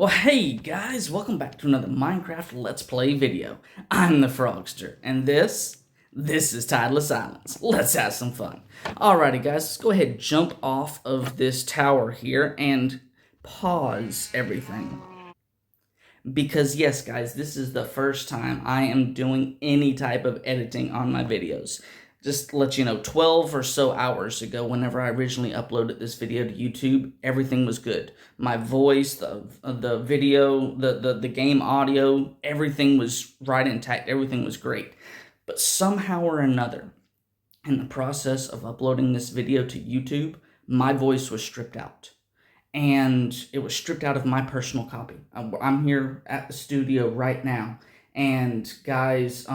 Well, hey guys, welcome back to another Minecraft Let's Play video. I'm the Frogster, and this is Tideless Islands. Let's have some fun. Alrighty guys, let's go ahead and jump off of this tower here and pause everything. Because yes guys, this is the first time I am doing any type of editing on my videos. Just to let you know, 12 or so hours ago, whenever I originally uploaded this video to YouTube, everything was good. My voice, the video, the game audio, everything was right intact. Everything was great. But somehow or another, in the process of uploading this video to YouTube, my voice was stripped out. And it was stripped out of my personal copy. I'm here at the studio right now. And guys,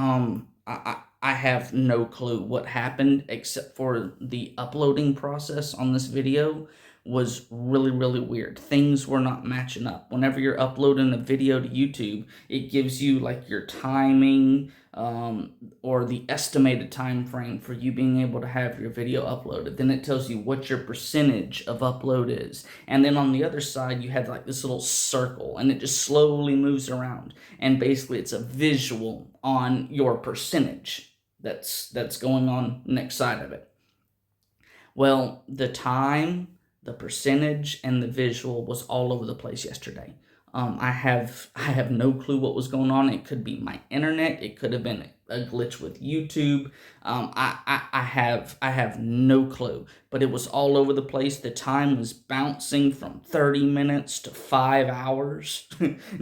I have no clue what happened, except for the uploading process on this video was really weird. Things were not matching up. Whenever you're uploading a video to YouTube, it gives you like your timing or the estimated time frame for you being able to have your video uploaded. Then it tells you what your percentage of upload is. And then on the other side, you have like this little circle, and it just slowly moves around. And basically, it's a visual on your percentage that's going on next side of it. Well, the time, the percentage, and the visual was all over the place yesterday. I have no clue what was going on. It could be my internet. It could have been a glitch with YouTube. I have no clue. But it was all over the place. The time was bouncing from 30 minutes to 5 hours,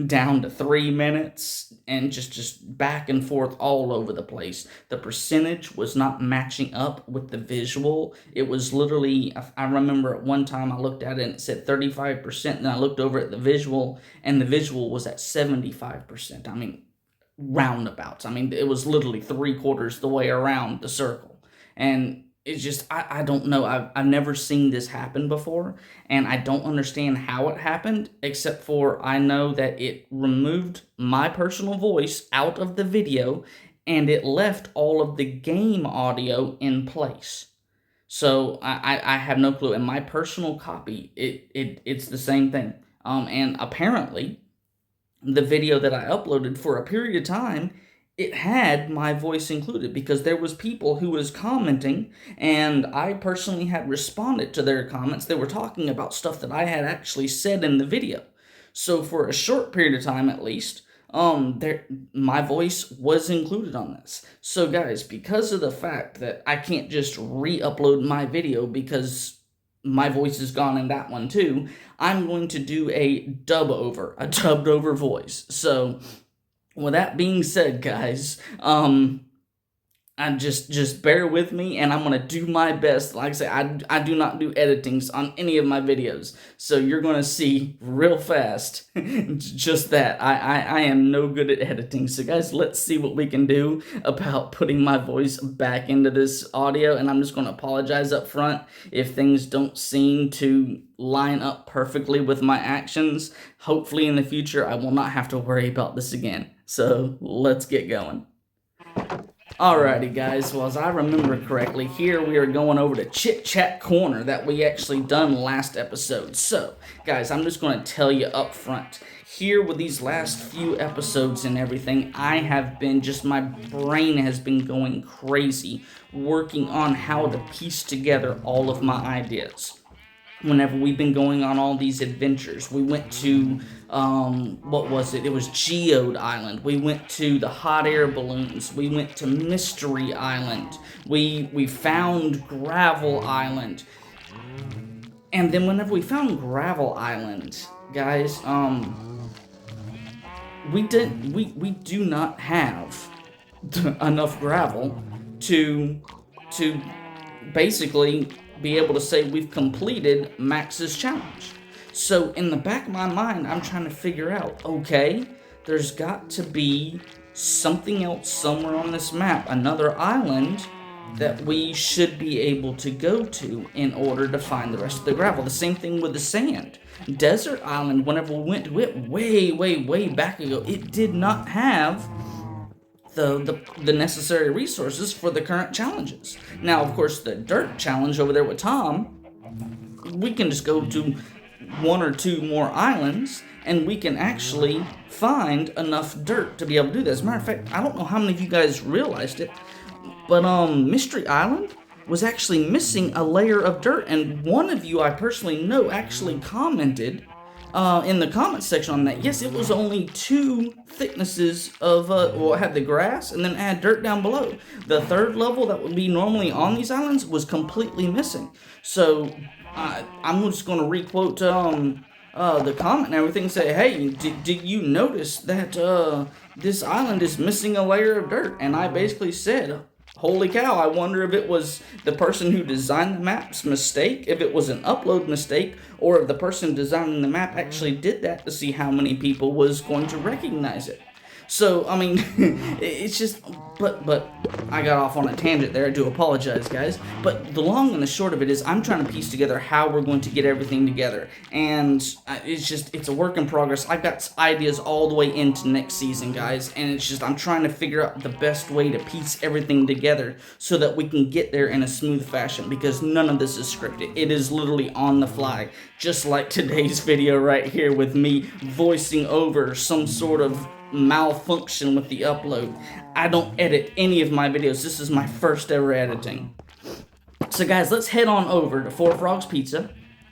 down to 3 minutes, and just back and forth all over the place. The percentage was not matching up with the visual. It was literally, I remember at one time I looked at it and it said 35%, and I looked over at the visual, and the visual was at 75%. I mean, roundabouts. I mean, it was literally 3/4 the way around the circle. And it's just, I don't know. I've never seen this happen before, and I don't understand how it happened, except for I know that it removed my personal voice out of the video, and it left all of the game audio in place. So I have no clue. In my personal copy, it's the same thing. And apparently, the video that I uploaded for a period of time, it had my voice included, because there was people who was commenting, and I personally had responded to their comments. They were talking about stuff that I had actually said in the video. So for a short period of time at least, my voice was included on this. So guys, because of the fact that I can't just re-upload my video because my voice is gone in that one too, I'm going to do a dubbed over voice. So with that being said, guys, I just bear with me, and I'm gonna do my best. Like I say, I do not do editings on any of my videos, so you're gonna see real fast just that I am no good at editing. So guys, let's see what we can do about putting my voice back into this audio. And I'm just gonna apologize up front if things don't seem to line up perfectly with my actions. Hopefully in the future I will not have to worry about this again. So let's get going. Alrighty guys, well, as I remember correctly, here we are going over to Chit Chat Corner that we actually done last episode. So, guys, I'm just going to tell you up front, here with these last few episodes and everything, I have been my brain has been going crazy working on how to piece together all of my ideas. Whenever we've been going on all these adventures, we went to, what was it? It was Geode Island. We went to the hot air balloons. We went to Mystery Island. We found Gravel Island. And then whenever we found Gravel Island, guys, we do not have enough gravel to basically be able to say we've completed Max's challenge. So in the back of my mind, I'm trying to figure out, okay, there's got to be something else somewhere on this map, another island that we should be able to go to in order to find the rest of the gravel. The same thing with the sand. Desert Island, whenever we went to it way back ago, it did not have the necessary resources for the current challenges. Now, of course, the dirt challenge over there with Tom, we can just go to one or two more islands, and we can actually find enough dirt to be able to do this. As a matter of fact, I don't know how many of you guys realized it, but Mystery Island was actually missing a layer of dirt, and one of you I personally know actually commented in the comments section on that. Yes, it was only 2 thicknesses of, well, it had the grass and then add dirt down below. The 3rd level that would be normally on these islands was completely missing. So I'm just going to requote the comment and everything and say, hey, did you notice that this island is missing a layer of dirt? And I basically said, holy cow, I wonder if it was the person who designed the map's mistake, if it was an upload mistake, or if the person designing the map actually did that to see how many people was going to recognize it. So, I mean, it's just, but I got off on a tangent there. I do apologize, guys. But the long and the short of it is I'm trying to piece together how we're going to get everything together. And it's a work in progress. I've got ideas all the way into next season, guys. And it's just, I'm trying to figure out the best way to piece everything together so that we can get there in a smooth fashion, because none of this is scripted. It is literally on the fly. Just like today's video right here with me voicing over some sort of malfunction with the upload. I don't edit any of my videos. This is my first ever editing. So guys, let's head on over to Four Frogs Pizza,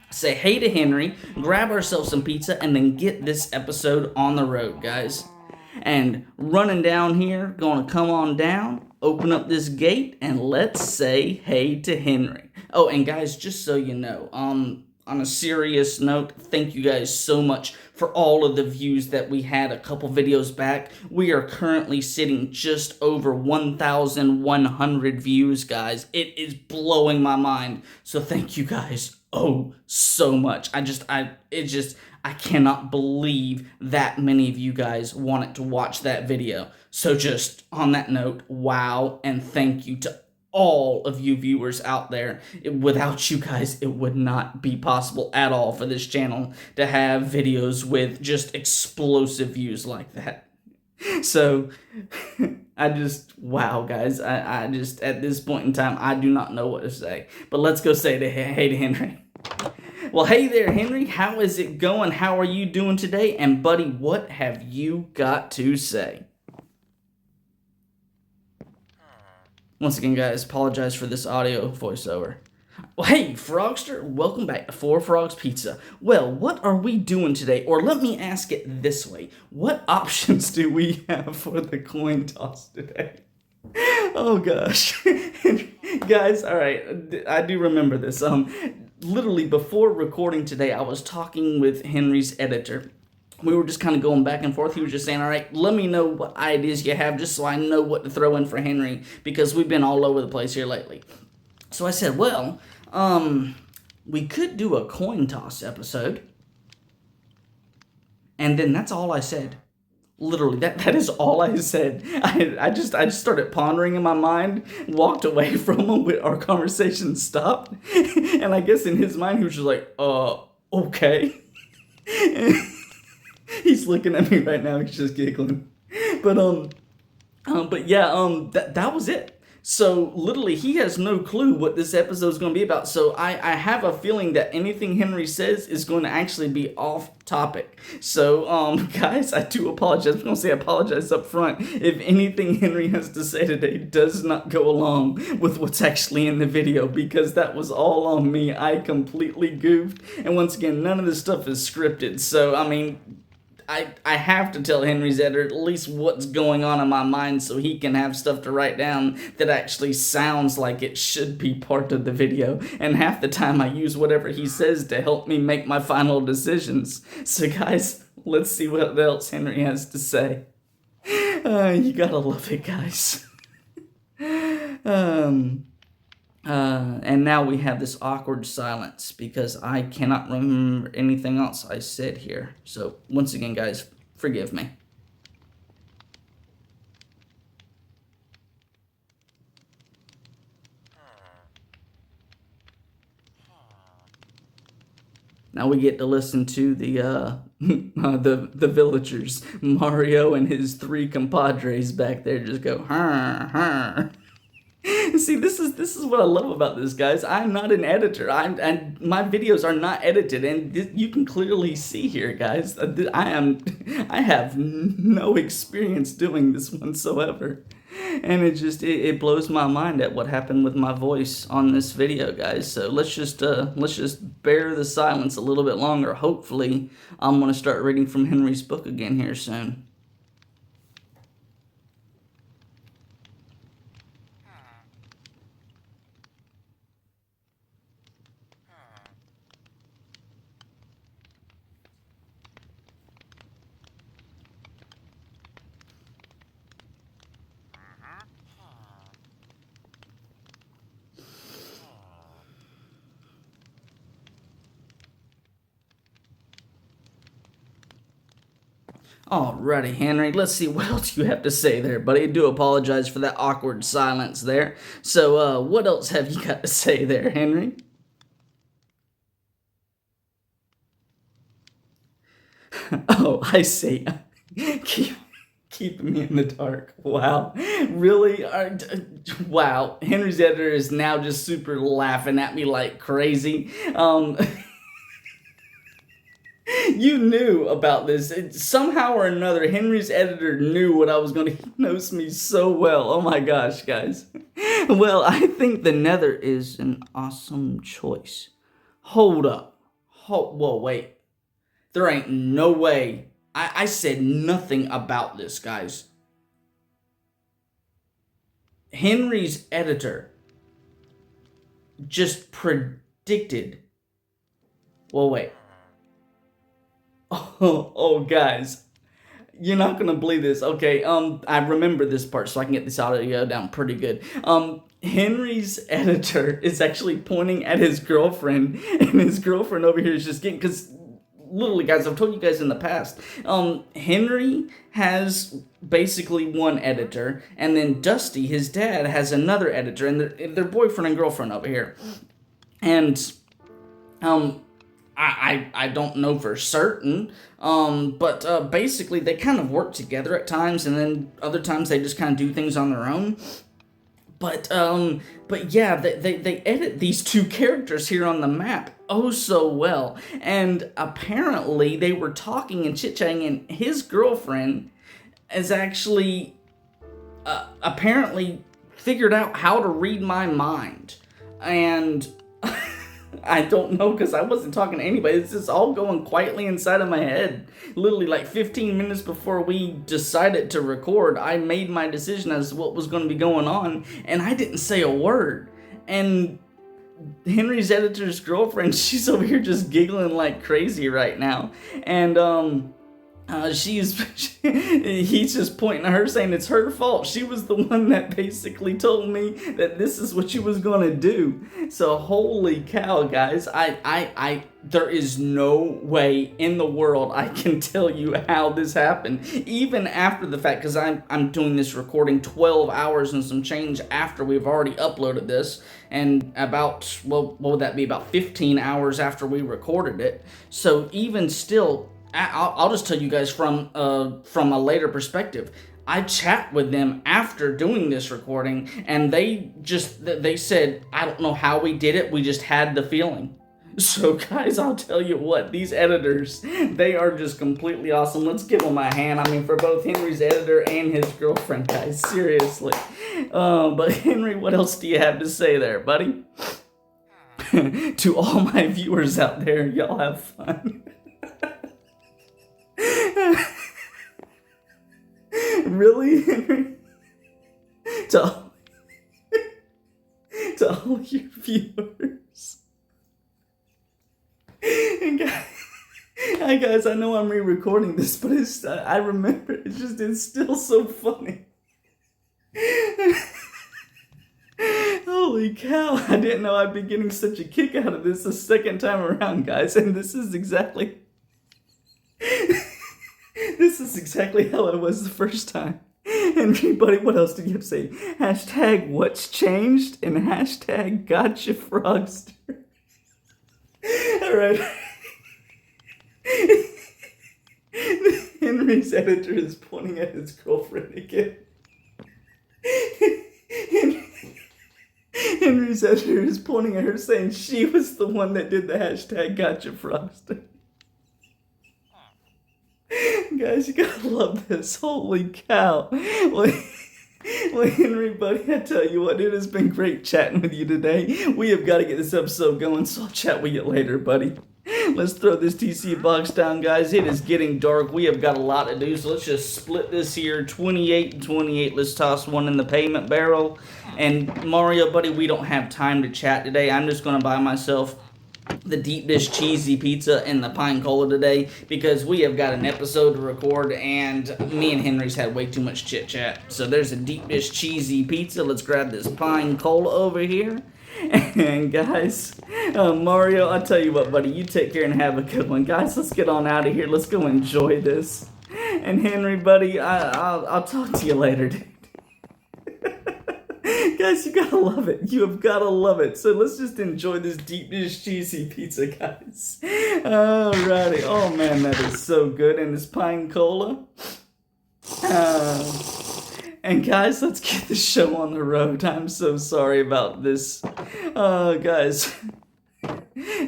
say hey to Henry, grab ourselves some pizza, and then get this episode on the road, guys. And running down here, gonna come on down, open up this gate, and let's say hey to Henry. Oh, and guys, just so you know, on a serious note, thank you guys so much for all of the views that we had a couple videos back. We are currently sitting just over 1,100 views, guys. It is blowing my mind. So thank you guys so much. I cannot believe that many of you guys wanted to watch that video. So just on that note, wow, and thank you to all of you viewers out there. Without you guys, it would not be possible at all for this channel to have videos with just explosive views like that. So, wow, guys. I just, at this point in time, I do not know what to say. But let's go say hey to Henry. Well, hey there, Henry. How is it going? How are you doing today? And, buddy, what have you got to say? Once again, guys, apologize for this audio voiceover. Well, hey, Frogster, welcome back to Four Frogs Pizza. Well, what are we doing today? Or let me ask it this way. What options do we have for the coin toss today? Oh, gosh. Guys, all right, I do remember this. Literally, before recording today, I was talking with Henry's editor. We were just kind of going back and forth. He was just saying, all right, let me know what ideas you have just so I know what to throw in for Henry, because we've been all over the place here lately. So I said, well, we could do a coin toss episode. And then that's all I said. Literally, that is all I said. I just started pondering in my mind, walked away from him, our conversation stopped. And I guess in his mind, he was just like, okay. He's looking at me right now. He's just giggling. But yeah, that was it. So literally, he has no clue what this episode is going to be about. So I have a feeling that anything Henry says is going to actually be off topic. So guys, I do apologize. I'm going to say apologize up front if anything Henry has to say today does not go along with what's actually in the video, because that was all on me. I completely goofed. And once again, none of this stuff is scripted. So, I mean, I have to tell Henry's editor at least what's going on in my mind so he can have stuff to write down that actually sounds like it should be part of the video. And half the time I use whatever he says to help me make my final decisions. So guys, let's see what else Henry has to say. You gotta love it, guys. And now we have this awkward silence because I cannot remember anything else I said here. So once again, guys, forgive me. Now we get to listen to the villagers, Mario and his 3 compadres back there just go, See, this is what I love about this, guys. I'm not an editor. And my videos are not edited, and you can clearly see here, guys. I have no experience doing this whatsoever, and it blows my mind at what happened with my voice on this video, guys. So let's just bear the silence a little bit longer. Hopefully, I'm gonna start reading from Henry's book again here soon. Alrighty, Henry, let's see what else you have to say there, buddy. I do apologize for that awkward silence there. So, what else have you got to say there, Henry? Oh, I see. Keeping me in the dark. Wow. Really? Wow. Henry's editor is now just super laughing at me like crazy. You knew about this. Somehow or another, Henry's editor knew what I was going to... He knows me so well. Oh my gosh, guys. Well, I think the Nether is an awesome choice. Hold up. Whoa, wait. There ain't no way. I said nothing about this, guys. Henry's editor just predicted... Well, wait. Oh, guys, you're not gonna believe this. Okay, I remember this part, so I can get this audio down pretty good. Henry's editor is actually pointing at his girlfriend, and his girlfriend over here is just getting, because literally, guys, I've told you guys in the past, Henry has basically one editor, and then Dusty, his dad, has another editor, and they're boyfriend and girlfriend over here, and I don't know for certain, but basically they kind of work together at times, and then other times they just kind of do things on their own. But yeah, they edit these two characters here on the map oh so well, and apparently they were talking and chit-chatting, and his girlfriend is actually apparently figured out how to read my mind, and I don't know, because I wasn't talking to anybody. It's just all going quietly inside of my head. Literally like 15 minutes before we decided to record, I made my decision as to what was going to be going on, and I didn't say a word. And Henry's editor's girlfriend, she's over here just giggling like crazy right now. And he's just pointing at her saying it's her fault. She was the one that basically told me that this is what she was gonna do. So holy cow, guys, there is no way in the world I can tell you how this happened, even after the fact, because I'm doing this recording 12 hours and some change after we've already uploaded this, and about, well, what would that be, about 15 hours after we recorded it. So even still, I'll just tell you guys from a later perspective. I chat with them after doing this recording, and they said, I don't know how we did it, we just had the feeling. So guys, I'll tell you what, these editors, they are just completely awesome. Let's give them a hand. I mean, for both Henry's editor and his girlfriend, guys, seriously. But Henry, what else do you have to say there, buddy? To all my viewers out there, y'all have fun. Really, Henry? To all your viewers. And guys, I know I'm re-recording this, but I remember it's still so funny. Holy cow, I didn't know I'd be getting such a kick out of this the second time around, guys, and this is exactly how it was the first time. And buddy, what else did you have to say? Hashtag what's changed and hashtag gotcha frogster. Alright. Henry's editor is pointing at his girlfriend again. Henry's editor is pointing at her saying she was the one that did the hashtag gotcha Frogster. Guys, you gotta love this. Holy cow. Well, Henry, buddy, I tell you what, it has been great chatting with you today. We have got to get this episode going, so I'll chat with you later, buddy. Let's throw this TC box down, guys. It is getting dark. We have got a lot to do, so let's just split this here. 28 and 28. Let's toss one in the payment barrel. And Mario, buddy, we don't have time to chat today. I'm just going to buy myself the deep dish cheesy pizza and the pine cola today because we have got an episode to record and me and Henry's had way too much chit chat. So there's a deep dish cheesy pizza. Let's grab this pine cola over here. And guys, Mario, I'll tell you what, buddy, you take care and have a good one. Guys, let's get on out of here. Let's go enjoy this. And Henry, buddy, I'll talk to you later, dude. Guys, you gotta love it. You have gotta love it. So let's just enjoy this deep dish cheesy pizza, guys. Alrighty. Oh man, that is so good. And this pine cola. And guys, let's get the show on the road. I'm so sorry about this. Guys.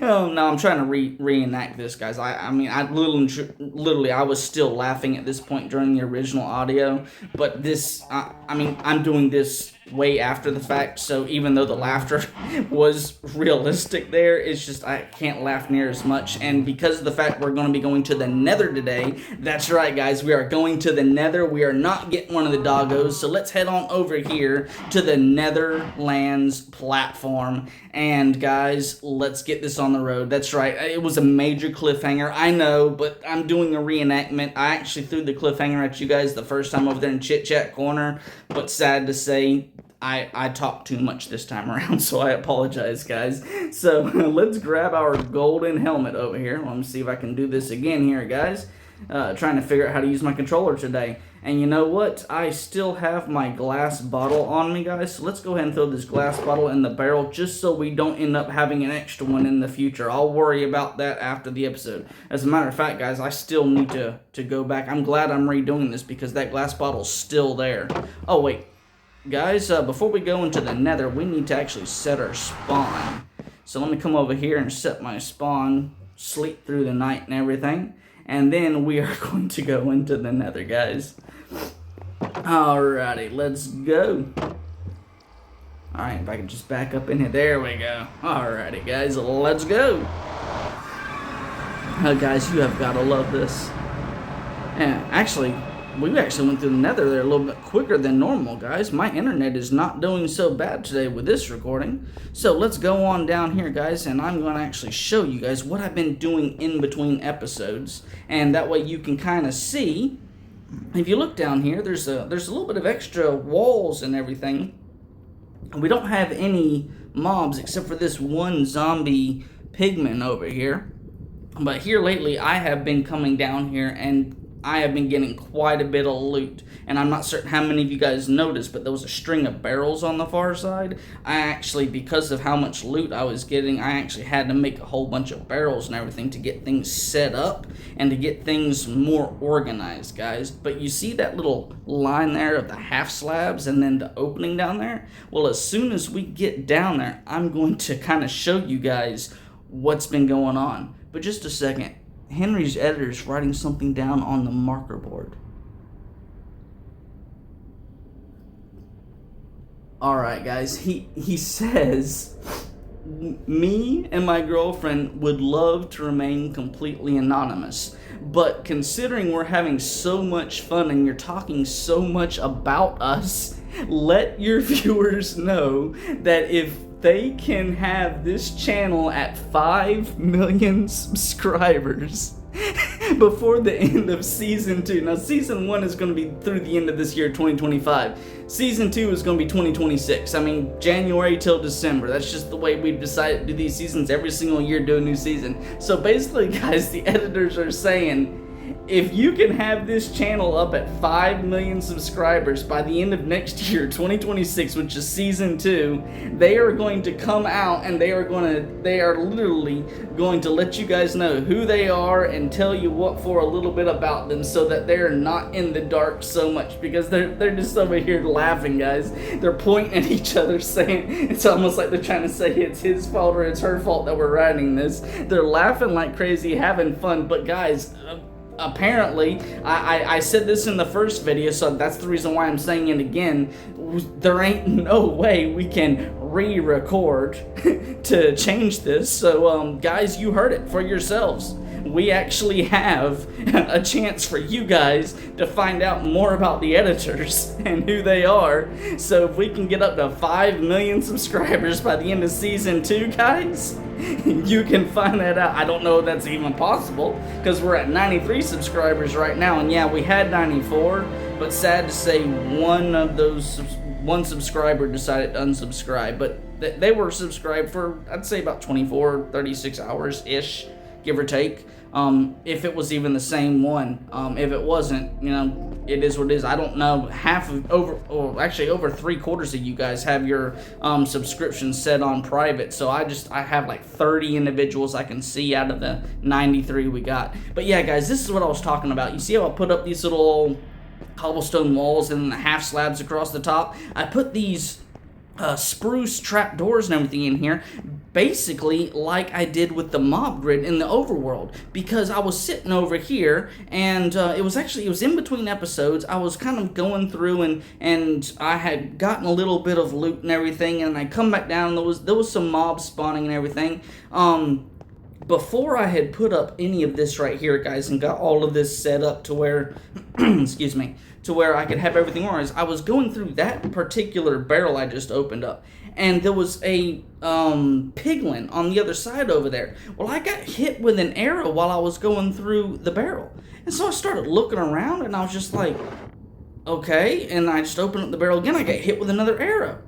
Oh no, I'm trying to reenact this, guys. I mean, literally, I was still laughing at this point during the original audio, but this, I mean, I'm doing this way after the fact, so even though the laughter was realistic there, it's just I can't laugh near as much. And because of the fact we're going to be going to the Nether today, that's right, guys, we are going to the Nether. We are not getting one of the doggos, so let's head on over here to the Netherlands platform. And guys, let's get this on the road. That's right, it was a major cliffhanger, I know, but I'm doing a reenactment. I actually threw the cliffhanger at you guys the first time over there in Chit Chat Corner, but sad to say, I talked too much this time around, so I apologize, guys. So let's grab our golden helmet over here. Let me see if I can do this again here, guys. Trying to figure out how to use my controller today. And you know what? I still have my glass bottle on me, guys. So let's go ahead and throw this glass bottle in the barrel just so we don't end up having an extra one in the future. I'll worry about that after the episode. As a matter of fact, guys, I still need to go back. I'm glad I'm redoing this because that glass bottle's still there. Oh, wait. Guys, before we go into the Nether, we need to actually set our spawn. So let me come over here and set my spawn, sleep through the night and everything. And then we are going to go into the Nether, guys. Alrighty, let's go. Alright, if I can just back up in here. There we go. Alrighty, guys, let's go. Guys, you have got to love this. And actually, we actually went through the Nether there a little bit quicker than normal, guys. My internet is not doing so bad today with this recording. So let's go on down here, guys, and I'm going to actually show you guys what I've been doing in between episodes. And that way you can kind of see. If you look down here, there's a little bit of extra walls and everything. We don't have any mobs except for this one zombie pigman over here. But here lately, I have been coming down here and I have been getting quite a bit of loot, and I'm not certain how many of you guys noticed, but there was a string of barrels on the far side. I actually, because of how much loot I was getting, I actually had to make a whole bunch of barrels and everything to get things set up and to get things more organized, guys. But you see that little line there of the half slabs and then the opening down there? Well, as soon as we get down there, I'm going to kind of show you guys what's been going on. But just a second. Henry's editor is writing something down on the marker board. Alright, guys, he says, me and my girlfriend would love to remain completely anonymous, but considering we're having so much fun and you're talking so much about us, let your viewers know that if they can have this channel at 5 million subscribers before the end of Season 2. Now, Season 1 is going to be through the end of this year, 2025. Season 2 is going to be 2026. I mean, January till December. That's just the way we've decided to do these seasons. Every single year do a new season. So basically, guys, the editors are saying, if you can have this channel up at 5 million subscribers by the end of next year, 2026, which is season 2, they are going to come out and they are literally going to let you guys know who they are and tell you what for a little bit about them, so that they're not in the dark so much, because they're just over here laughing, guys. They're pointing at each other, saying it's almost like they're trying to say it's his fault or it's her fault that we're writing this. They're laughing like crazy, having fun. But guys, apparently, I said this in the first video, so that's the reason why I'm saying it again. There ain't no way we can re-record to change this. So guys, you heard it for yourselves. We actually have a chance for you guys to find out more about the editors and who they are. So if we can get up to 5 million subscribers by the end of season 2, guys, you can find that out. I don't know if that's even possible, because we're at 93 subscribers right now, and yeah, we had 94, but sad to say one subscriber decided to unsubscribe, but they were subscribed for, I'd say, about 24, 36 hours ish, give or take. If it was even the same one. If it wasn't, you know, it is what it is. I don't know. Over 3/4 of you guys have your subscription set on private. So I have like 30 individuals I can see out of the 93 we got. But yeah, guys, this is what I was talking about. You see how I put up these little cobblestone walls and the half slabs across the top? I put these spruce trap doors and everything in here, basically like I did with the mob grid in the overworld, because I was sitting over here and it was in between episodes. I was kind of going through and I had gotten a little bit of loot and everything, and I come back down, there was some mobs spawning and everything. Before I had put up any of this right here, guys, and got all of this set up to where, excuse me, to where I could have everything organized, I was going through that particular barrel I just opened up, and there was a piglin on the other side over there. Well, I got hit with an arrow while I was going through the barrel, and so I started looking around, and I was just like, okay, and I just opened up the barrel again, I got hit with another arrow.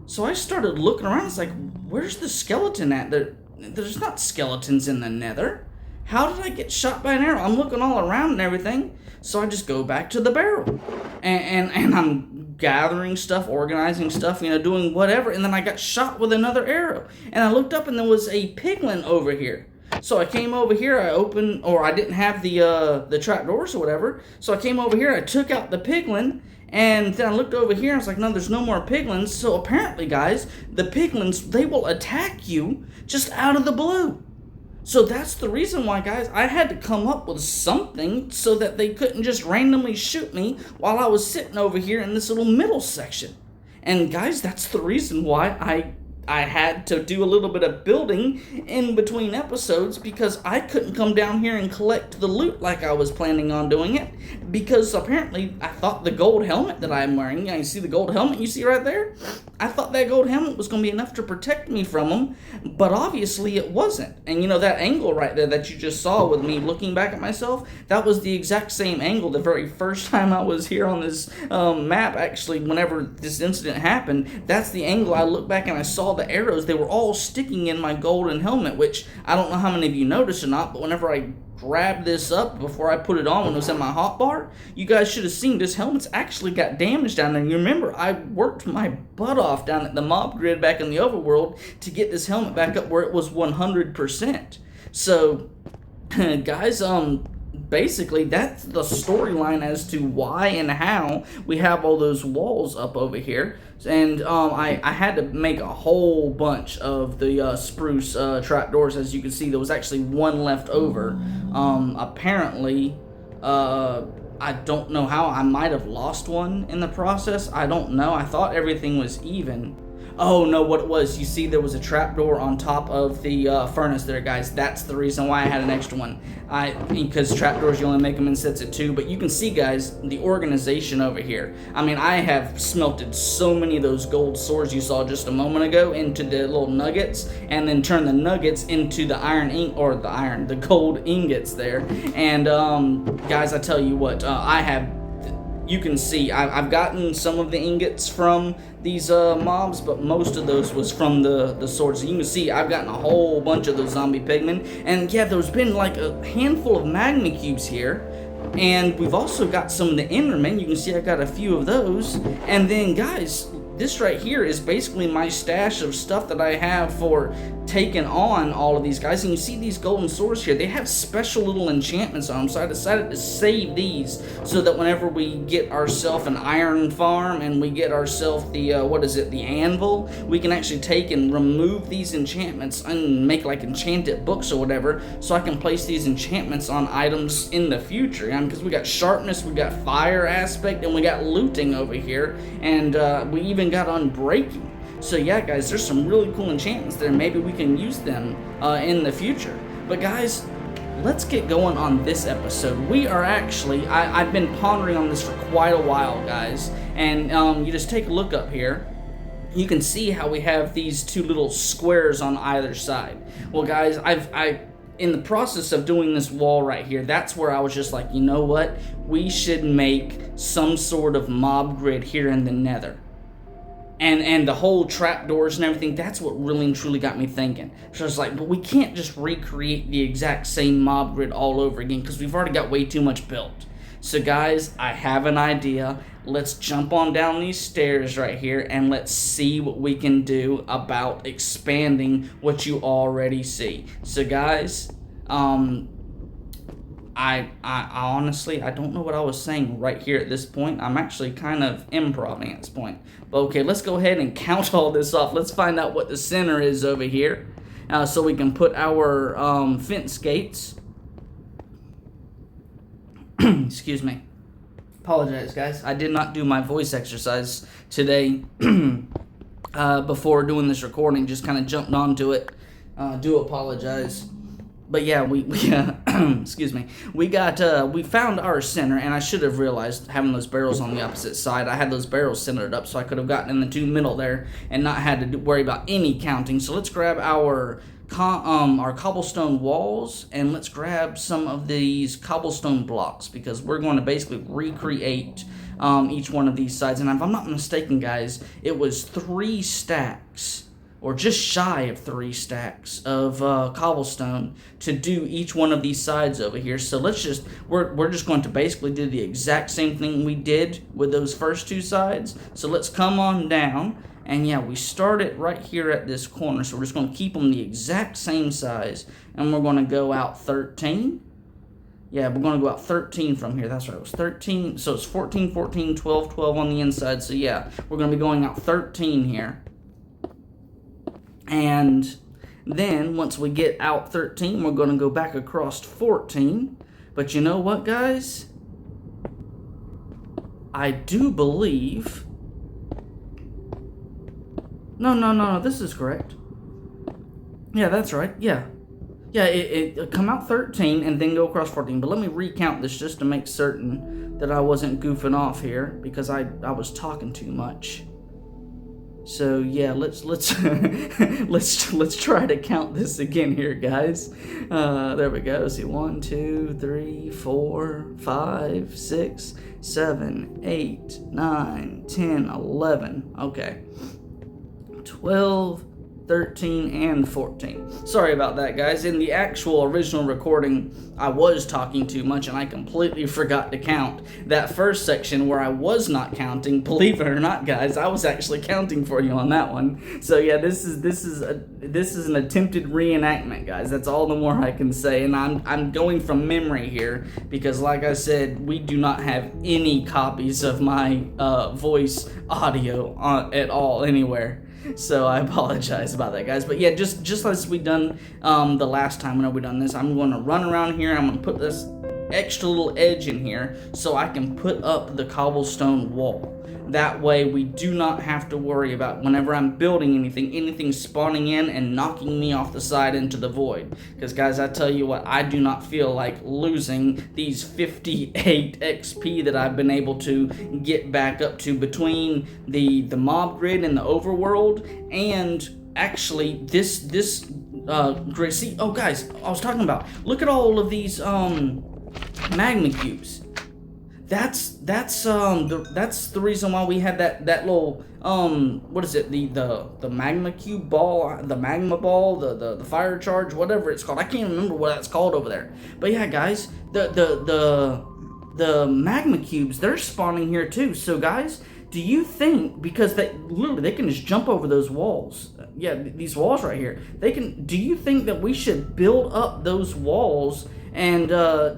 So I started looking around, it's like, where's the skeleton at? There's not skeletons in the Nether. How did I get shot by an arrow? I'm looking all around and everything. So I just go back to the barrel. And I'm gathering stuff, organizing stuff, you know, doing whatever. And then I got shot with another arrow. And I looked up and there was a piglin over here. So I came over here, I didn't have the trapdoors or whatever. So I came over here, I took out the piglin. And then I looked over here and I was like, no, there's no more piglins. So apparently, guys, the piglins, they will attack you just out of the blue. So that's the reason why, guys, I had to come up with something so that they couldn't just randomly shoot me while I was sitting over here in this little middle section. And guys, that's the reason why I had to do a little bit of building in between episodes, because I couldn't come down here and collect the loot like I was planning on doing it, because apparently I thought the gold helmet that I'm wearing, you see the gold helmet you see right there? I thought that gold helmet was going to be enough to protect me from them, but obviously it wasn't. And you know that angle right there that you just saw with me looking back at myself, that was the exact same angle the very first time I was here on this map, actually, whenever this incident happened. That's the angle I looked back and I saw the arrows. They were all sticking in my golden helmet, which I don't know how many of you noticed or not, but whenever I grabbed this up before I put it on when it was in my hotbar, you guys should have seen this helmet's actually got damaged down there. And you remember, I worked my butt off down at the mob grid back in the overworld to get this helmet back up where it was 100%. So, guys, basically, that's the storyline as to why and how we have all those walls up over here. And I had to make a whole bunch of the spruce trapdoors. As you can see, there was actually one left over. Apparently, I don't know how. I might have lost one in the process. I don't know. I thought everything was even. Oh, no, what it was, you see there was a trapdoor on top of the furnace there, guys. That's the reason why I had an extra one. Because trapdoors, you only make them in sets of 2. But you can see, guys, the organization over here. I mean, I have smelted so many of those gold swords you saw just a moment ago into the little nuggets, and then turned the nuggets into the the gold ingots there. And, guys, I tell you what, you can see, I've gotten some of the ingots from these mobs, but most of those was from the swords. You can see I've gotten a whole bunch of those zombie pigmen, and yeah, there's been like a handful of magma cubes here And we've also got some of the Endermen. You can see I got a few of those. And then, guys, this right here is basically my stash of stuff that I have for taking on all of these guys. And you see these golden swords here, they have special little enchantments on them, so I decided to save these so that whenever we get ourselves an iron farm and we get ourselves the the anvil, we can actually take and remove these enchantments and make like enchanted books or whatever, so I can place these enchantments on items in the future. Because we got sharpness, we got fire aspect, and we got looting over here, and we even got unbreaking. So yeah, guys, there's some really cool enchantments there. Maybe we can use them in the future. But guys, let's get going on this episode. We are actually, I've been pondering on this for quite a while, guys. And you just take a look up here. You can see how we have these two little squares on either side. Well, guys, in the process of doing this wall right here, that's where I was just like, you know what? We should make some sort of mob grid here in the Nether. And the whole trapdoors and everything, that's what really and truly got me thinking. So I was like, but we can't just recreate the exact same mob grid all over again, because we've already got way too much built. So guys, I have an idea. Let's jump on down these stairs right here, and let's see what we can do about expanding what you already see. So guys, I honestly, I don't know what I was saying right here at this point. I'm actually kind of improvising at this point. But okay, let's go ahead and count all this off. Let's find out what the center is over here, so we can put our fence gates. Excuse me. Apologize, guys. I did not do my voice exercise today before doing this recording. Just kind of jumped onto it. Do apologize. But yeah, we excuse me. We found our center, and I should have realized having those barrels on the opposite side. I had those barrels centered up, so I could have gotten in the two middle there and not had to worry about any counting. So let's grab our cobblestone walls, and let's grab some of these cobblestone blocks, because we're going to basically recreate each one of these sides. And if I'm not mistaken, guys, it was 3 stacks, or just shy of 3 stacks of cobblestone to do each one of these sides over here. So let's just, we're just going to basically do the exact same thing we did with those first 2 sides. So let's come on down, and yeah, we start it right here at this corner. So we're just going to keep them the exact same size, and we're going to go out 13. Yeah, we're going to go out 13 from here. That's right, it was 13. So it's 14, 14, 12, 12 on the inside. So yeah, we're going to be going out 13 here. And then once we get out 13, we're going to go back across 14. But you know what, guys? I do believe... No, this is correct. Yeah, that's right, yeah. Yeah, it come out 13 and then go across 14. But let me recount this just to make certain that I wasn't goofing off here, because I was talking too much. So yeah, let's let's try to count this again here, guys. There we go. See, 1, 2, 3, 4, 5, 6, 7, 8, 9, 10, 11. Okay. 12, 13, and 14. Sorry about that, guys. In the actual original recording, I was talking too much, and I completely forgot to count that first section where I was not counting. Believe it or not, guys, I was actually counting for you on that one. So yeah, this is an attempted reenactment, guys. That's all the more I can say, and I'm going from memory here, because like I said, we do not have any copies of my voice audio at all anywhere. So I apologize about that, guys. But yeah, just as we done the last time when we done this, I'm going to run around here. I'm going to put this extra little edge in here so I can put up the cobblestone wall. That way we do not have to worry about, whenever I'm building anything spawning in and knocking me off the side into the void. Because guys, I tell you what, I do not feel like losing these 58 XP that I've been able to get back up to between the mob grid and the overworld, and actually this grid. See, oh guys, I was talking about, look at all of these magma cubes. That's the reason why we had that little what is it, the magma cube ball, the magma ball, the fire charge, whatever it's called. I can't remember what that's called over there. But yeah, guys, the the magma cubes, they're spawning here too. So guys, do you think, because they literally they can just jump over those walls, yeah, these walls right here, they can, do you think that we should build up those walls and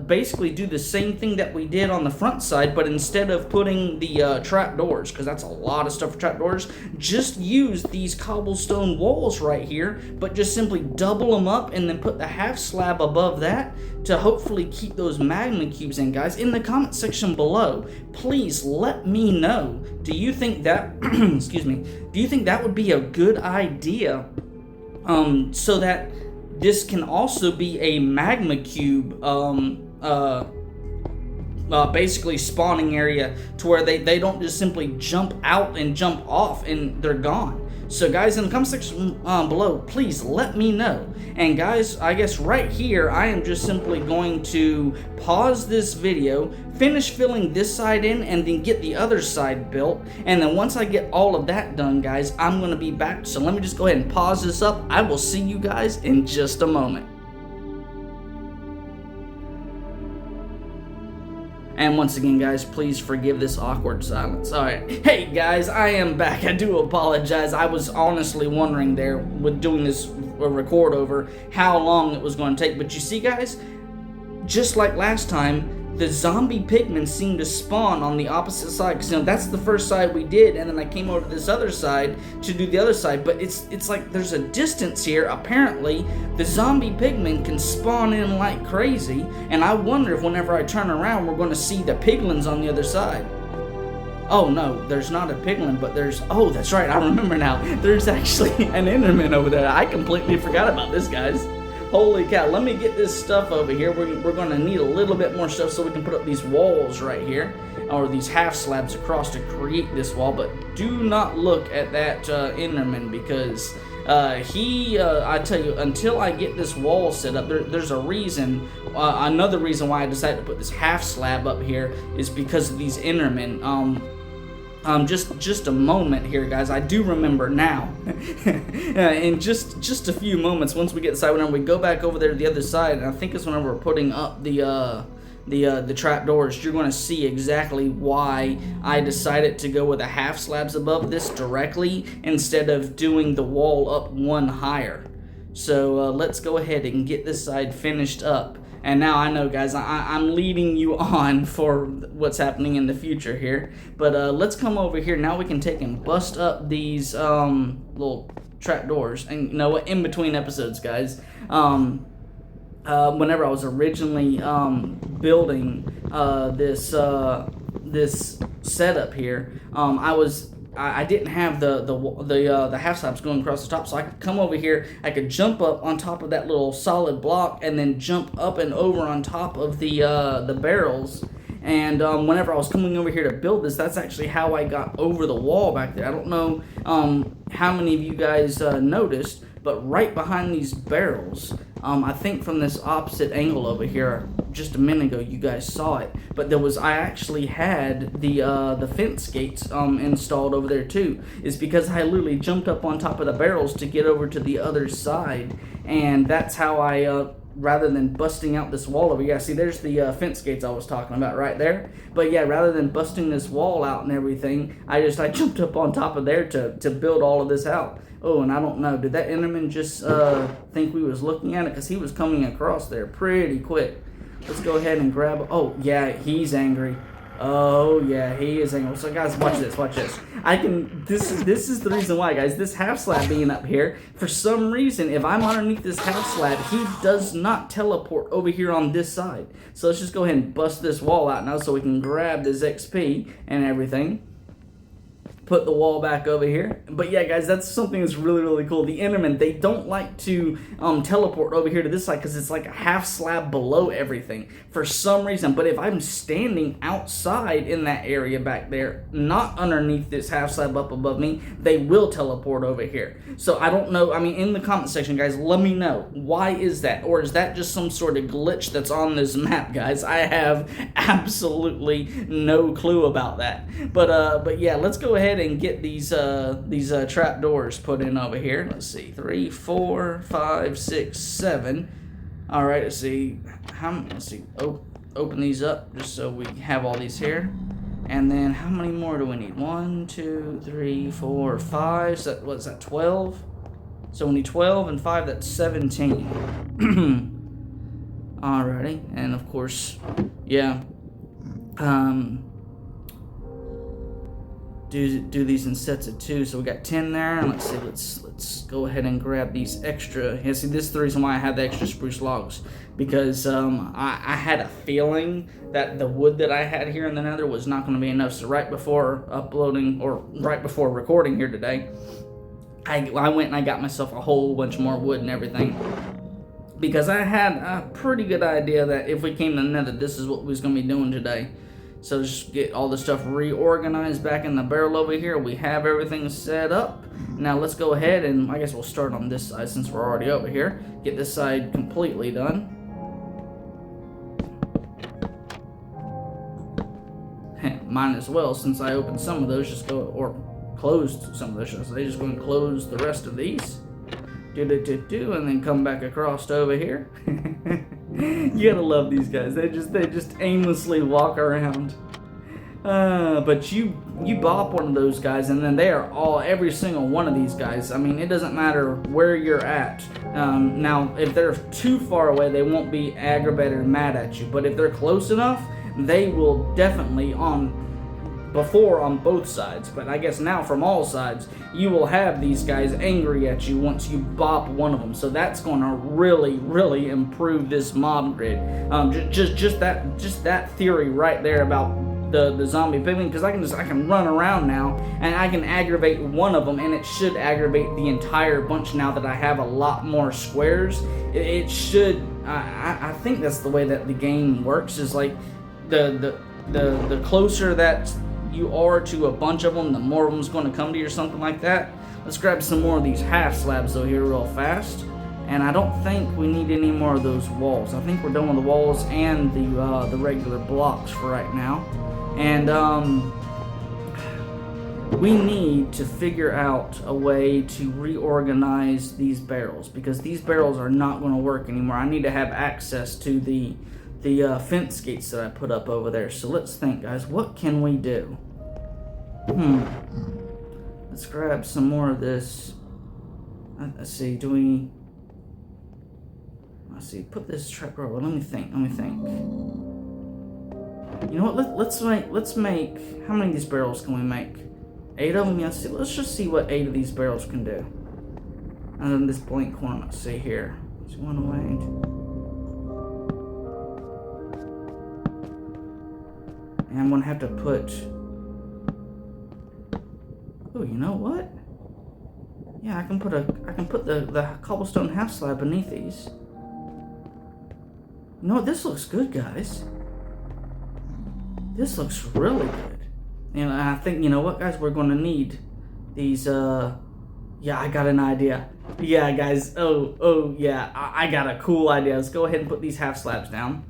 basically do the same thing that we did on the front side, but instead of putting the trap doors, because that's a lot of stuff for trap doors, just use these cobblestone walls right here, but just simply double them up and then put the half slab above that to hopefully keep those magma cubes in, guys? In the comment section below, please let me know, do you think that excuse me, do you think that would be a good idea, so that this can also be a magma cube basically spawning area, to where they don't just simply jump out and jump off and they're gone. So guys, in the comment section below, please let me know. And guys, I guess right here, I am just simply going to pause this video, finish filling this side in, and then get the other side built. And then once I get all of that done, guys, I'm going to be back. So let me just go ahead and pause this up. I will see you guys in just a moment. And once again, guys, please forgive this awkward silence. Alright, hey guys, I am back. I do apologize. I was honestly wondering there with doing this record over how long it was going to take. But you see, guys, just like last time, the zombie pigmen seem to spawn on the opposite side. Because, you know, that's the first side we did, and then I came over to this other side to do the other side. But it's like there's a distance here. Apparently, the zombie pigmen can spawn in like crazy, and I wonder if whenever I turn around, we're going to see the piglins on the other side. Oh no, there's not a piglin, but there's, oh, that's right, I remember now. There's actually an enderman over there. I completely forgot about this, guys. Holy cow, let me get this stuff over here. We're going to need a little bit more stuff so we can put up these walls right here, or these half slabs across to create this wall. But do not look at that enderman, because I tell you, until I get this wall set up, there's a reason, another reason why I decided to put this half slab up here is because of these endermen. Just a moment here, guys. I do remember now. In just a few moments, once we get inside, whenever we go back over there to the other side, and I think it's whenever we're putting up the trap doors, you're going to see exactly why I decided to go with the half slabs above this directly instead of doing the wall up one higher. So let's go ahead and get this side finished up. And now I know, guys, I'm leading you on for what's happening in the future here. But let's come over here. Now we can take and bust up these little trap doors. And you know what? In between episodes, guys, whenever I was originally building this setup here, I didn't have the half slabs going across the top, so I could come over here, I could jump up on top of that little solid block and then jump up and over on top of the barrels. And whenever I was coming over here to build this, that's actually how I got over the wall back there. I don't know how many of you guys noticed, but right behind these barrels, I think from this opposite angle over here, just a minute ago, you guys saw it. But I actually had the fence gates installed over there too. It's because I literally jumped up on top of the barrels to get over to the other side, and that's how I rather than busting out this wall over here. See, there's the fence gates I was talking about right there. But yeah, rather than busting this wall out and everything, I jumped up on top of there to build all of this out. Oh, and I don't know, did that enderman just think we was looking at it? Because he was coming across there pretty quick. Let's go ahead and grab, oh yeah, he's angry. Oh yeah, he is angry. So guys, watch this, watch this. This is the reason why, guys, this half slab being up here, for some reason, if I'm underneath this half slab, he does not teleport over here on this side. So let's just go ahead and bust this wall out now so we can grab this XP and everything. Put the wall back over here. But yeah, guys, that's something that's really, really cool. The endermen, they don't like to teleport over here to this side because it's like a half slab below everything for some reason. But if I'm standing outside in that area back there, not underneath this half slab up above me, they will teleport over here. So I don't know. I mean, in the comment section, guys, let me know. Why is that? Or is that just some sort of glitch that's on this map, guys? I have absolutely no clue about that. But yeah, let's go ahead and get these trap doors put in over here. Let's see, 3, 4, 5, 6, 7. All right, let's see. Let's see. Oh, open these up just so we have all these here. And then how many more do we need? 1, 2, 3, 4, 5. So what's that, 12? So we need 12 and 5, that's 17. Alrighty, and of course, yeah. Do these in sets of 2. So we got 10 there, and let's see, let's go ahead and grab these extra. Yeah, see, this is the reason why I had the extra spruce logs, because I had a feeling that the wood that I had here in the Nether was not going to be enough. So right before uploading, or right before recording here today, I went and I got myself a whole bunch more wood and everything, because I had a pretty good idea that if we came to the Nether, this is what we was going to be doing today. So just get all the stuff reorganized back in the barrel over here. We have everything set up. Now let's go ahead and I guess we'll start on this side since we're already over here. Get this side completely done. Mine as well, since I opened some of those, just go, or closed some of those, should I say, just go and close the rest of these. And then come back across over here. You gotta love these guys. They just aimlessly walk around. But you bop one of those guys, and then they are every single one of these guys. I mean, it doesn't matter where you're at. Now, if they're too far away, they won't be aggravated or mad at you. But if they're close enough, they will definitely on both sides, but I guess now from all sides, you will have these guys angry at you once you bop one of them. So that's going to really improve this mob grid. Just that theory right there about the zombie pigman, because I can run around now and I can aggravate one of them, and it should aggravate the entire bunch now that I have a lot more squares. It should. I think that's the way that the game works. Is like the closer that you are to a bunch of them, the more of them's going to come to you or something like that. Let's grab some more of these half slabs though here real fast. And I don't think we need any more of those walls. I think we're done with the walls and the regular blocks for right now. And we need to figure out a way to reorganize these barrels, because these barrels are not going to work anymore. I need to have access to the fence gates that I put up over there. So let's think, guys. What can we do? Let's grab some more of this. Let's see. Let's see. Put this trap over. Let me think. You know what? Let's make. How many of these barrels can we make? 8 of them. Yes. Let's just see what 8 of these barrels can do. And then this blank corner. Let's see here. Let's go away. And I'm gonna have to put. Oh, you know what? Yeah, I can put the cobblestone half slab beneath these. You know what? This looks good, guys. This looks really good. And I think, you know what, guys? We're gonna need these. Yeah, I got an idea. Yeah, guys. Oh, yeah. I got a cool idea. Let's go ahead and put these half slabs down,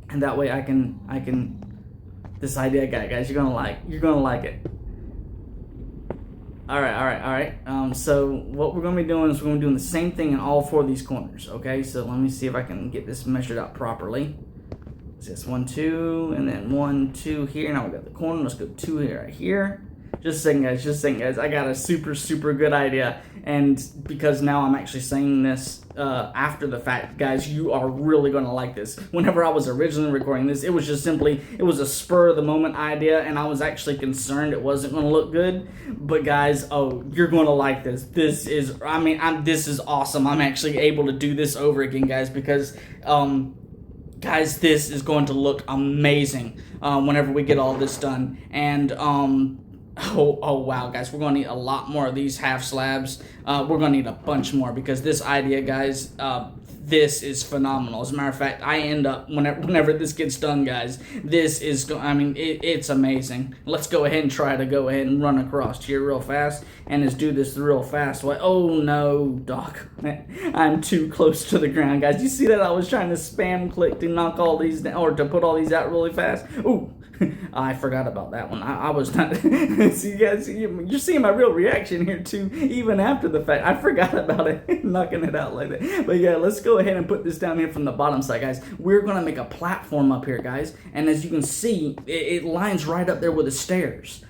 and that way I can. This idea I got, guys, you're gonna like it. All right. So what we're gonna be doing is we're gonna be doing the same thing in all 4 of these corners. Okay, so let me see if I can get this measured out properly. So it's 1, 2, and then 1, 2 here. Now we got the corner. Let's go 2 here, right here. Just saying, guys. I got a super good idea, and because now I'm actually saying this after the fact, guys, you are really gonna like this. Whenever I was originally recording this, it was a spur of the moment idea, and I was actually concerned it wasn't gonna look good. But guys, you're gonna like this. This is awesome. I'm actually able to do this over again, guys, because guys, this is going to look amazing whenever we get all this done. And oh wow, guys, we're gonna need a lot more of these half slabs. We're gonna need a bunch more, because this idea, guys, this is phenomenal. As a matter of fact, I end up, whenever this gets done, guys, this is, it's amazing. Let's go ahead and try to go ahead and run across here real fast, and just do this real fast. Oh no, Doc, I'm too close to the ground, guys. You see that I was trying to spam click to knock all these down, or to put all these out really fast. Ooh. I forgot about that one. I was not. See, guys, you're seeing my real reaction here too, even after the fact. I forgot about it, knocking it out like that. But yeah, let's go go ahead and put this down here from the bottom side, guys. We're going to make a platform up here, guys. And as you can see, it lines right up there with the stairs.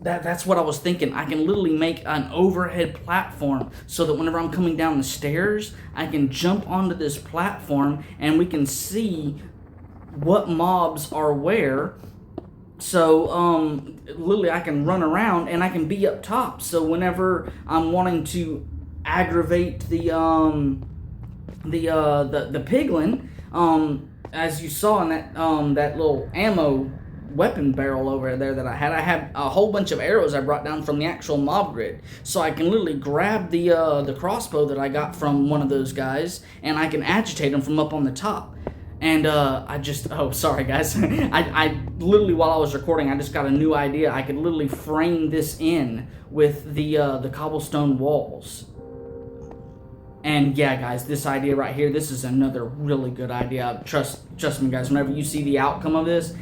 That's what I was thinking. I can literally make an overhead platform so that whenever I'm coming down the stairs, I can jump onto this platform and we can see what mobs are where. So, literally I can run around and I can be up top. So whenever I'm wanting to aggravate the piglin, as you saw in that little ammo weapon barrel over there that I had a whole bunch of arrows I brought down from the actual mob grid, so I can literally grab the crossbow that I got from one of those guys and I can agitate them from up on the top. And oh, sorry guys, I literally, while I was recording, I just got a new idea. I could literally frame this in with the cobblestone walls. And yeah, guys, this idea right here, this is another really good idea. Trust me, guys, whenever you see the outcome of this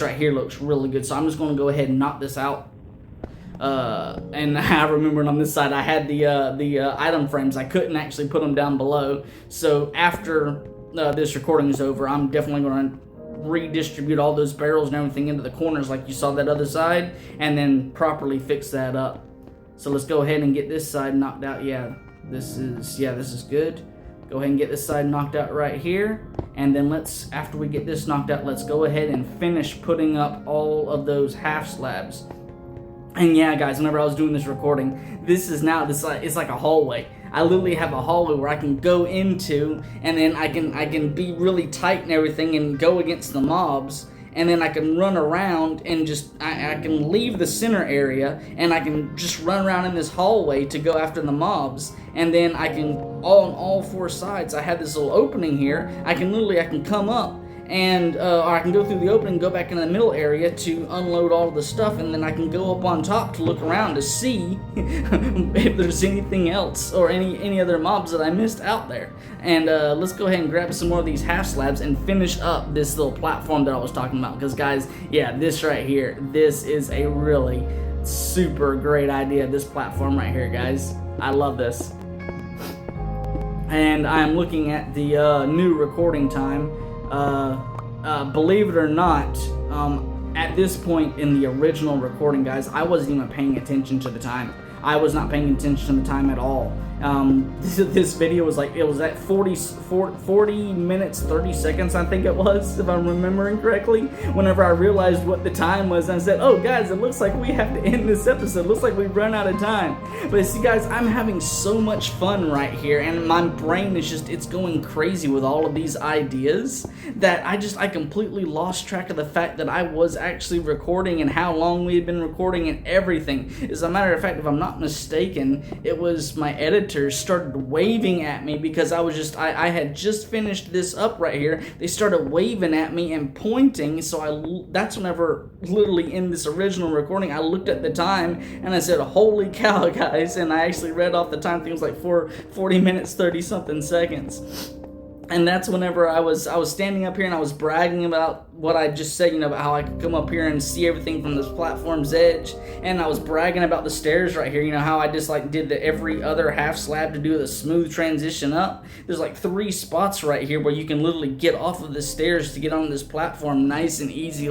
right here looks really good. So I'm just going to go ahead and knock this out. And I remembered on this side, I had the item frames. I couldn't actually put them down below. So after this recording is over, I'm definitely going to redistribute all those barrels and everything into the corners like you saw that other side, and then properly fix that up. So let's go ahead and get this side knocked out. This is good. Go ahead and get this side knocked out right here. And then after we get this knocked out, let's go ahead and finish putting up all of those half slabs. And yeah, guys, whenever I was doing this recording, it's like a hallway. I literally have a hallway where I can go into, and then I can be really tight and everything and go against the mobs. And then I can run around and I can leave the center area and I can just run around in this hallway to go after the mobs. And then I can, on all four sides, I have this little opening here. I can come up and or I can go through the opening, go back in the middle area to unload all of the stuff, and then I can go up on top to look around to see if there's anything else or any other mobs that I missed out there. And let's go ahead and grab some more of these half slabs and finish up this little platform that I was talking about. Because guys, yeah, this right here, this is a really super great idea, this platform right here, guys. I love this. And I'm looking at the new recording time. Believe it or not, at this point in the original recording, guys, I wasn't even paying attention to the time. I was not paying attention to the time at all. This video was like, it was at 40 minutes, 30 seconds, I think it was, if I'm remembering correctly, whenever I realized what the time was. And I said, oh guys, it looks like we have to end this episode. It looks like we've run out of time. But see guys, I'm having so much fun right here, and my brain is it's going crazy with all of these ideas that I completely lost track of the fact that I was actually recording and how long we had been recording and everything. As a matter of fact, if I'm not mistaken, it was my editor started waving at me because I had just finished this up right here. They started waving at me and pointing, so that's whenever, literally in this original recording, I looked at the time and I said, holy cow, guys, and I actually read off the time. I think it was like 40 minutes 30 something seconds. And that's whenever I was standing up here and I was bragging about what I just said, about how I could come up here and see everything from this platform's edge. And I was bragging about the stairs right here, how I just did every other half slab to do the smooth transition up. There's like 3 spots right here where you can literally get off of the stairs to get on this platform nice and easy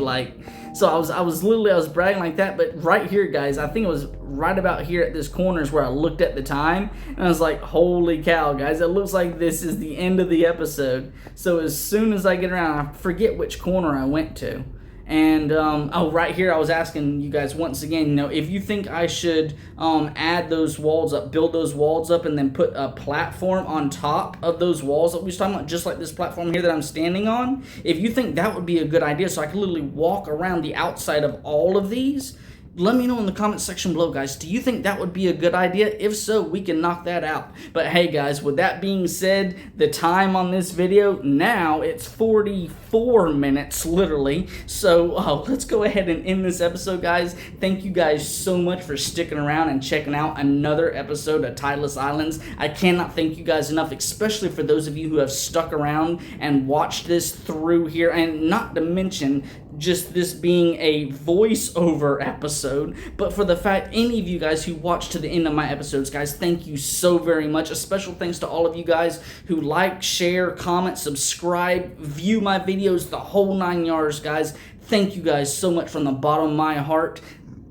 So I was bragging like that. But right here, guys, I think it was right about here at this corner is where I looked at the time and I was like, holy cow, guys, it looks like this is the end of the episode. So as soon as I get around, I forget which corner I went to. And, right here, I was asking you guys once again, if you think I should add those walls up, build those walls up, and then put a platform on top of those walls that we was talking about, just like this platform here that I'm standing on. If you think that would be a good idea, so I could literally walk around the outside of all of these, let me know in the comment section below, guys. Do you think that would be a good idea? If so, we can knock that out. But hey, guys, with that being said, the time on this video, now it's 44 minutes, literally. So let's go ahead and end this episode, guys. Thank you guys so much for sticking around and checking out another episode of Tideless Islands. I cannot thank you guys enough, especially for those of you who have stuck around and watched this through here. And not to mention just this being a voiceover episode, but for the fact any of you guys who watch to the end of my episodes, guys, thank you so very much. A special thanks to all of you guys who like, share, comment, subscribe, view my videos, the whole 9 yards, guys. Thank you guys so much from the bottom of my heart.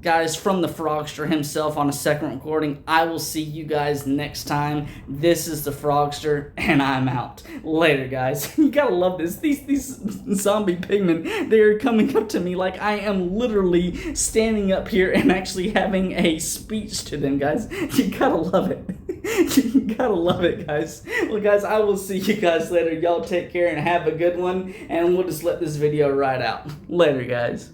Guys, from the Frogster himself on a second recording, I will see you guys next time. This is the Frogster, and I'm out. Later, guys. You gotta love this. These zombie pigmen, they're coming up to me like I am literally standing up here and actually having a speech to them, guys. You gotta love it. You gotta love it, guys. Well, guys, I will see you guys later. Y'all take care and have a good one, and we'll just let this video ride out. Later, guys.